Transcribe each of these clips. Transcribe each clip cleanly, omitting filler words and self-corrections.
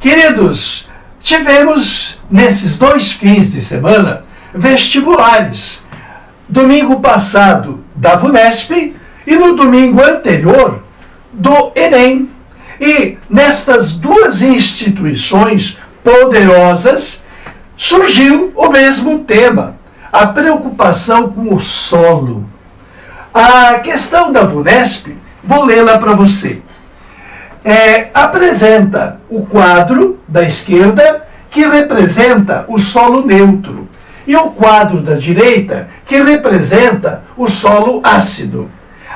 Queridos, tivemos nesses 2 fins de semana vestibulares. Domingo passado da VUNESP e no domingo anterior do Enem. E nestas 2 instituições poderosas surgiu o mesmo tema, a preocupação com o solo. A questão da VUNESP, vou lê-la para você. Apresenta o quadro da esquerda, que representa o solo neutro, e o quadro da direita, que representa o solo ácido.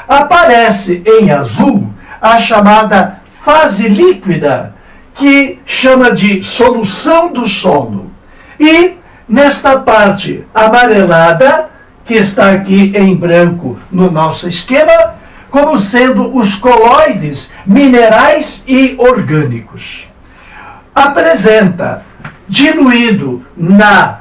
Aparece em azul a chamada fase líquida, que chama de solução do solo. E nesta parte amarelada, que está aqui em branco no nosso esquema, como sendo os coloides minerais e orgânicos. Apresenta diluído na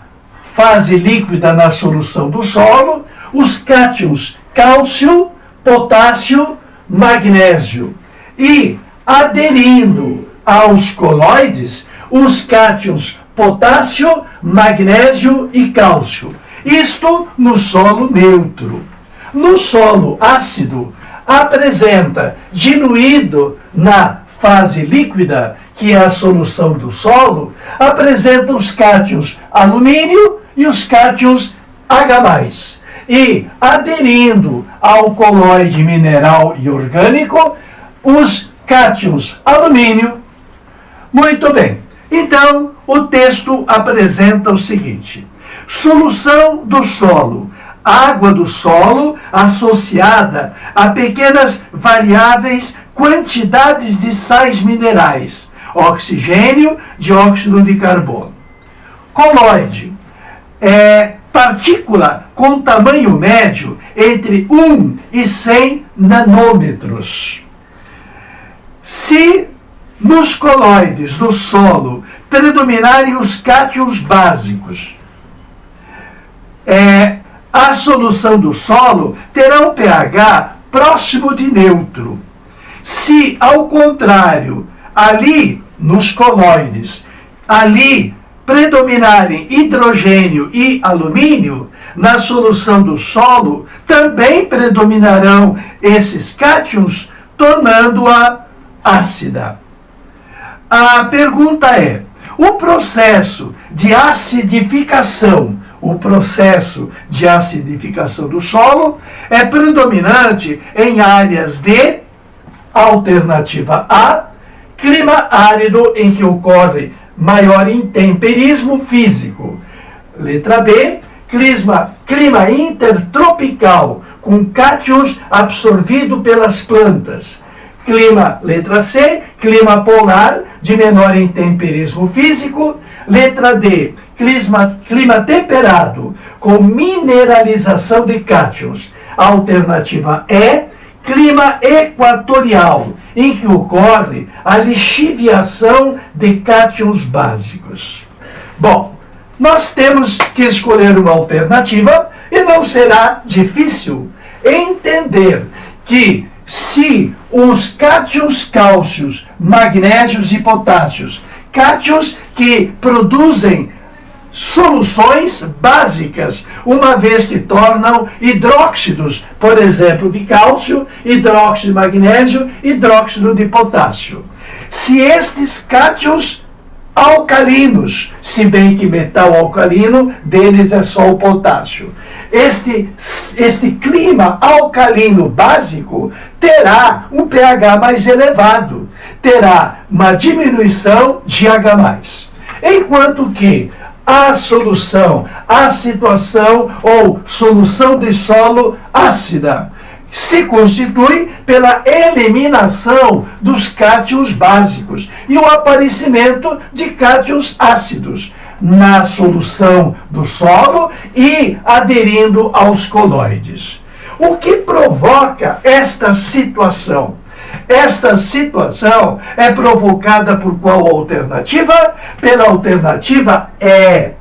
fase líquida na solução do solo os cátions cálcio, potássio, magnésio e aderindo aos coloides os cátions potássio, magnésio e cálcio. Isto no solo neutro. No solo ácido, apresenta diluído na fase líquida, que é a solução do solo, apresenta os cátions alumínio e os cátions H+. E aderindo ao coloide mineral e orgânico, os cátions alumínio. Muito bem. Então, o texto apresenta o seguinte: solução do solo. Água do solo associada a pequenas variáveis quantidades de sais minerais, oxigênio, dióxido de carbono. Coloide partícula com tamanho médio entre 1 e 100 nanômetros. Se nos coloides do solo predominarem os cátions básicos, a solução do solo terá um pH próximo de neutro. Se, ao contrário, ali nos coloides, ali predominarem hidrogênio e alumínio, na solução do solo também predominarão esses cátions, tornando-a ácida. A pergunta é: o processo de acidificação do solo é predominante em áreas de alternativa A, clima árido em que ocorre maior intemperismo físico. Letra B, clima intertropical, com cátions absorvido pelas plantas. Letra C, clima polar, de menor intemperismo físico. Letra D, clima temperado, com mineralização de cátions. Alternativa E, clima equatorial, em que ocorre a lixiviação de cátions básicos. Bom, nós temos que escolher uma alternativa e não será difícil entender que se os cátions cálcios, magnésios e potássios, cátions que produzem soluções básicas, uma vez que tornam hidróxidos, por exemplo, de cálcio, hidróxido de magnésio, hidróxido de potássio. Se estes cátions alcalinos, se bem que metal alcalino deles é só o potássio, este clima alcalino básico terá um pH mais elevado, terá uma diminuição de H+. Enquanto que a solução, a situação ou solução de solo ácida se constitui pela eliminação dos cátions básicos e o aparecimento de cátions ácidos na solução do solo e aderindo aos coloides. O que provoca esta situação? Esta situação é provocada por qual alternativa? Pela alternativa E,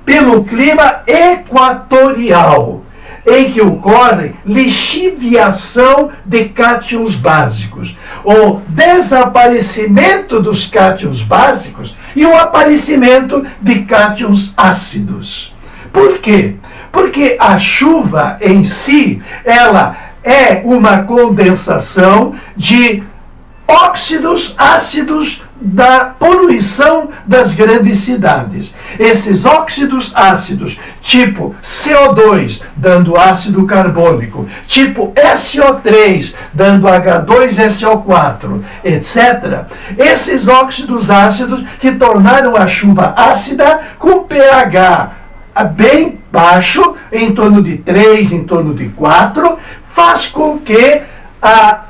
pelo clima equatorial. em que ocorre lixiviação de cátions básicos, o desaparecimento dos cátions básicos e o aparecimento de cátions ácidos. Por quê? Porque a chuva em si, ela é uma condensação de óxidos ácidos da poluição das grandes cidades. Esses óxidos ácidos, tipo CO2, dando ácido carbônico, tipo SO3, dando H2SO4, etc. Esses óxidos ácidos que tornaram a chuva ácida com pH bem baixo, em torno de 3, em torno de 4, faz com que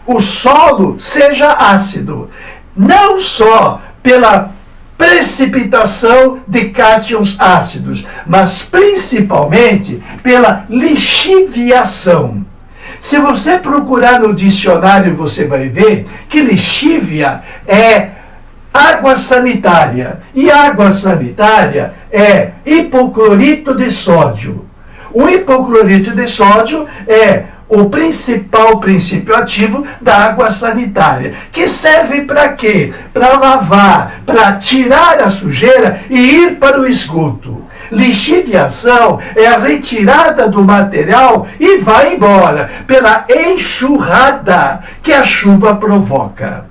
o solo seja ácido. Não só pela precipitação de cátions ácidos, mas principalmente pela lixiviação. Se você procurar no dicionário, você vai ver que lixívia é água sanitária. E água sanitária é hipoclorito de sódio. O hipoclorito de sódio é o principal princípio ativo da água sanitária, que serve para quê? Para lavar, para tirar a sujeira e ir para o esgoto. Lixiviação é a retirada do material e vai embora pela enxurrada que a chuva provoca.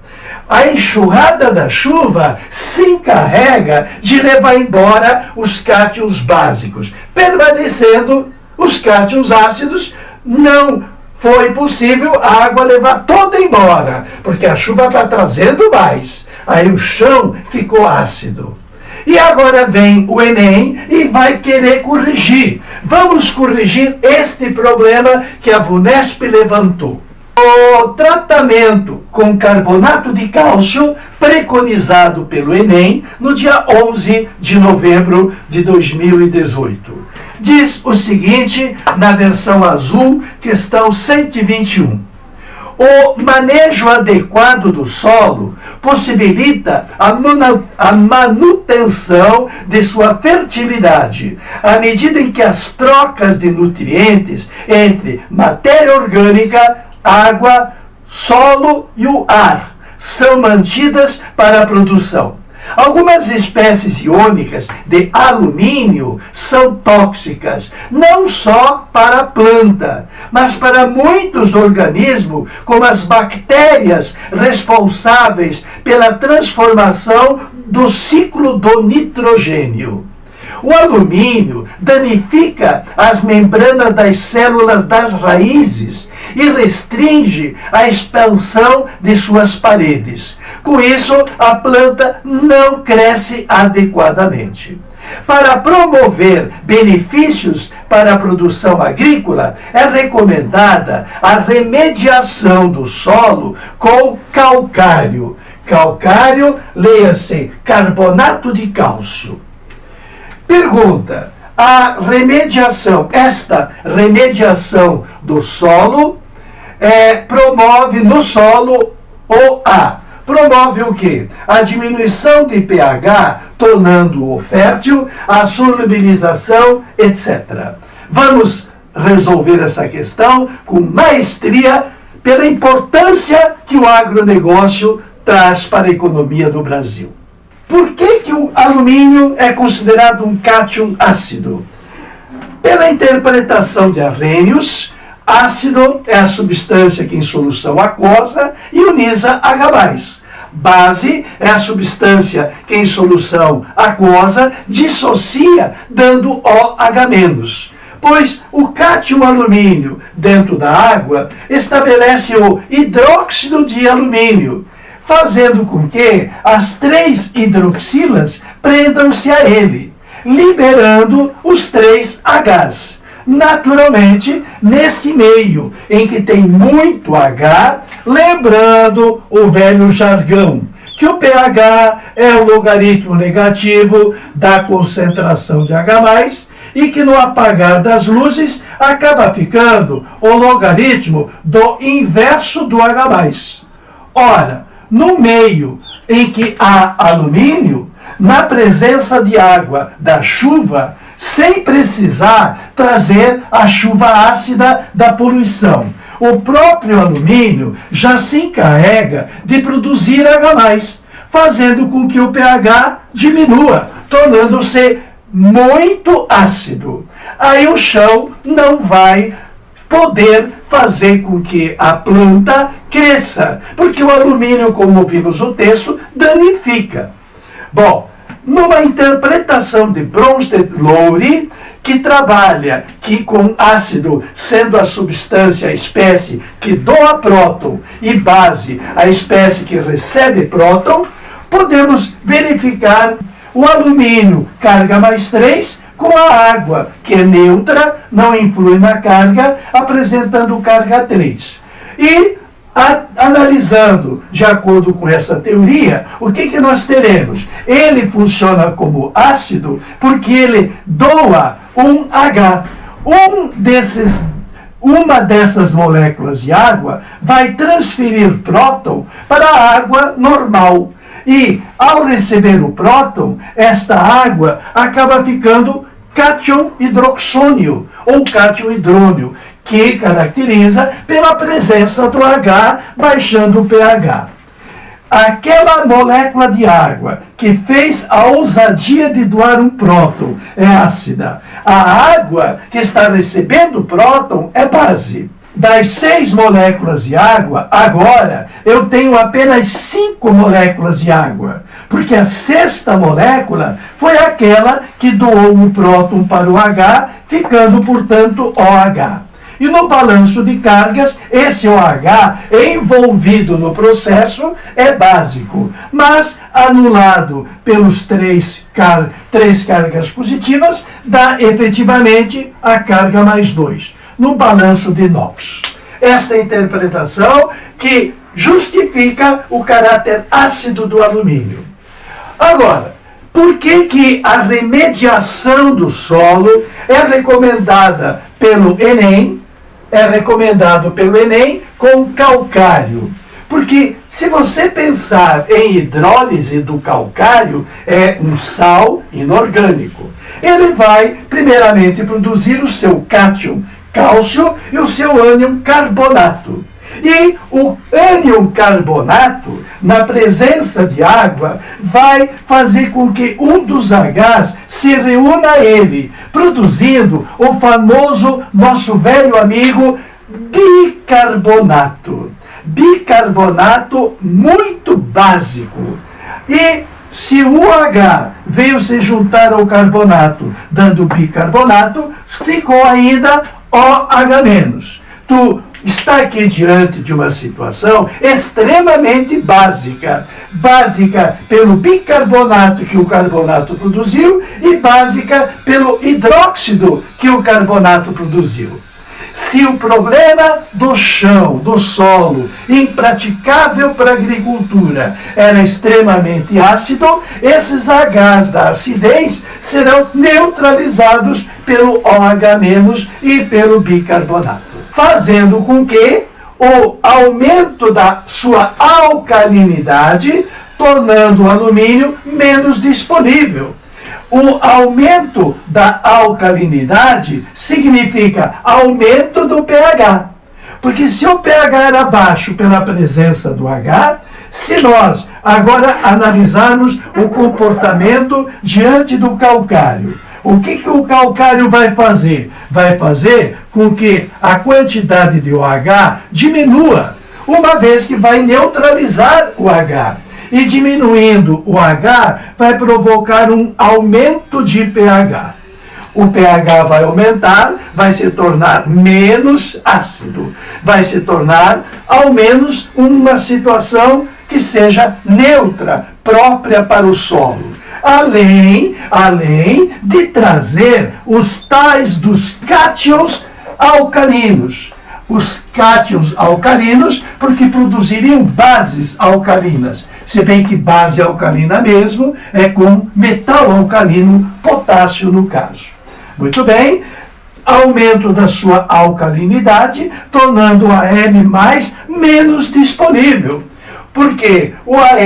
A enxurrada da chuva se encarrega de levar embora os cátions básicos, permanecendo os cátions ácidos. Não foi possível a água levar toda embora, porque a chuva está trazendo mais. Aí o chão ficou ácido. E agora vem o Enem e vai querer corrigir. Vamos corrigir este problema que a VUNESP levantou. O tratamento com carbonato de cálcio preconizado pelo Enem no dia 11 de novembro de 2018. Diz o seguinte na versão azul, questão 121. O manejo adequado do solo possibilita a manutenção de sua fertilidade, à medida em que as trocas de nutrientes entre matéria orgânica, água, solo e o ar são mantidas para a produção. Algumas espécies iônicas de alumínio são tóxicas, não só para a planta, mas para muitos organismos, como as bactérias responsáveis pela transformação do ciclo do nitrogênio. O alumínio danifica as membranas das células das raízes e restringe a expansão de suas paredes. Com isso, a planta não cresce adequadamente. Para promover benefícios para a produção agrícola, é recomendada a remediação do solo com calcário. Calcário, leia-se carbonato de cálcio. Pergunta: esta remediação do solo promove no solo promove o quê? A diminuição de pH, tornando-o fértil, a solubilização, etc. Vamos resolver essa questão com maestria pela importância que o agronegócio traz para a economia do Brasil. Por que o alumínio é considerado um cátion ácido? Pela interpretação de Arrhenius, ácido é a substância que em solução aquosa ioniza H+. Base é a substância que em solução aquosa dissocia, dando OH-. Pois o cátion alumínio dentro da água estabelece o hidróxido de alumínio, fazendo com que as 3 hidroxilas prendam-se a ele, liberando os 3 Hs. Naturalmente, nesse meio em que tem muito H, lembrando o velho jargão, que o pH é o logaritmo negativo da concentração de H+, e que no apagar das luzes acaba ficando o logaritmo do inverso do H+. Ora, no meio em que há alumínio, na presença de água da chuva, sem precisar trazer a chuva ácida da poluição. O próprio alumínio já se encarrega de produzir H+, fazendo com que o pH diminua, tornando-se muito ácido. Aí o chão não vai poder fazer com que a planta cresça, porque o alumínio, como vimos no texto, danifica. Bom, numa interpretação de Bronsted-Lowry, que trabalha com ácido sendo a substância, a espécie que doa próton, e base, a espécie que recebe próton, podemos verificar o alumínio carga +3 com a água, que é neutra, não influi na carga, apresentando carga 3. E, analisando de acordo com essa teoria, o que nós teremos? Ele funciona como ácido porque ele doa um H. Uma dessas moléculas de água vai transferir próton para a água normal. E, ao receber o próton, esta água acaba ficando cátion hidroxônio, ou cátion hidrônio, que caracteriza pela presença do H baixando o pH. Aquela molécula de água que fez a ousadia de doar um próton é ácida. A água que está recebendo próton é base. Das 6 moléculas de água, agora eu tenho apenas 5 moléculas de água, porque a 6ª molécula foi aquela que doou o próton para o H, ficando, portanto, OH. E no balanço de cargas, esse OH envolvido no processo é básico, mas anulado pelos 3 cargas positivas, dá efetivamente a carga +2. No balanço de Knox. Esta interpretação que justifica o caráter ácido do alumínio. Agora, por que a remediação do solo é recomendada pelo Enem, com calcário? Porque se você pensar em hidrólise do calcário, é um sal inorgânico. Ele vai, primeiramente, produzir o seu cátion, cálcio, e o seu ânion carbonato. E o ânion carbonato, na presença de água, vai fazer com que um dos Hs se reúna a ele, produzindo o famoso, nosso velho amigo, bicarbonato. Bicarbonato muito básico. E se o H veio se juntar ao carbonato, dando bicarbonato, ficou ainda OH-. Tu está aqui diante de uma situação extremamente básica. Básica pelo bicarbonato que o carbonato produziu e básica pelo hidróxido que o carbonato produziu. Se o problema do chão, do solo, impraticável para a agricultura, era extremamente ácido, esses Hs da acidez serão neutralizados pelo OH- e pelo bicarbonato, fazendo com que o aumento da sua alcalinidade, tornando o alumínio menos disponível. O aumento da alcalinidade significa aumento do pH. Porque se o pH era baixo pela presença do H, se nós agora analisarmos o comportamento diante do calcário, o que o calcário vai fazer? Vai fazer com que a quantidade de OH diminua, uma vez que vai neutralizar o H. E diminuindo o H, vai provocar um aumento de pH. O pH vai aumentar, vai se tornar menos ácido. Vai se tornar, ao menos, uma situação que seja neutra, própria para o solo. Além de trazer os tais dos cátions alcalinos. Os cátions alcalinos, porque produziriam bases alcalinas. Se bem que base alcalina mesmo é com metal alcalino, potássio no caso. Muito bem, aumento da sua alcalinidade, tornando o Al menos disponível. Porque o Al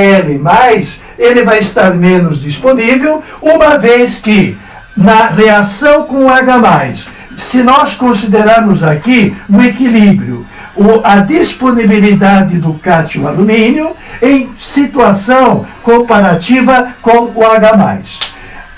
ele vai estar menos disponível, uma vez que na reação com o H+, se nós considerarmos aqui no equilíbrio a disponibilidade do cátion alumínio em situação comparativa com o H+.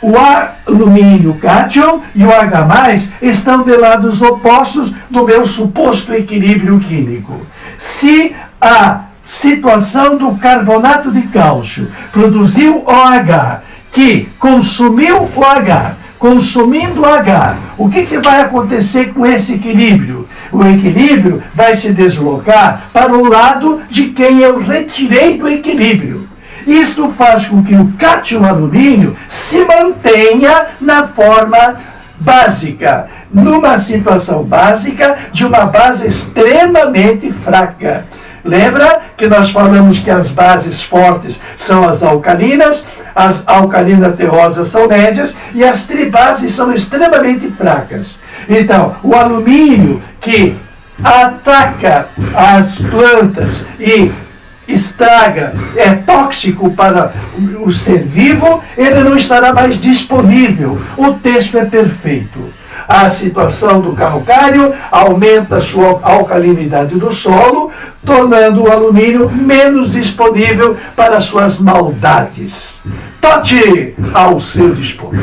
O alumínio cátion e o H+ estão de lados opostos do meu suposto equilíbrio químico. Se a situação do carbonato de cálcio produziu OH, que consumiu o H, consumindo o H, o que vai acontecer com esse equilíbrio? O equilíbrio vai se deslocar para o lado de quem eu retirei do equilíbrio. Isto faz com que o cátion alumínio se mantenha na forma básica, numa situação básica de uma base extremamente fraca. Lembra que nós falamos que as bases fortes são as alcalinas terrosas são médias e as tribases são extremamente fracas. Então, o alumínio que ataca as plantas e estraga, é tóxico para o ser vivo, ele não estará mais disponível. O texto é perfeito. A situação do calcário aumenta a sua alcalinidade do solo, tornando o alumínio menos disponível para suas maldades. Tote ao seu dispor.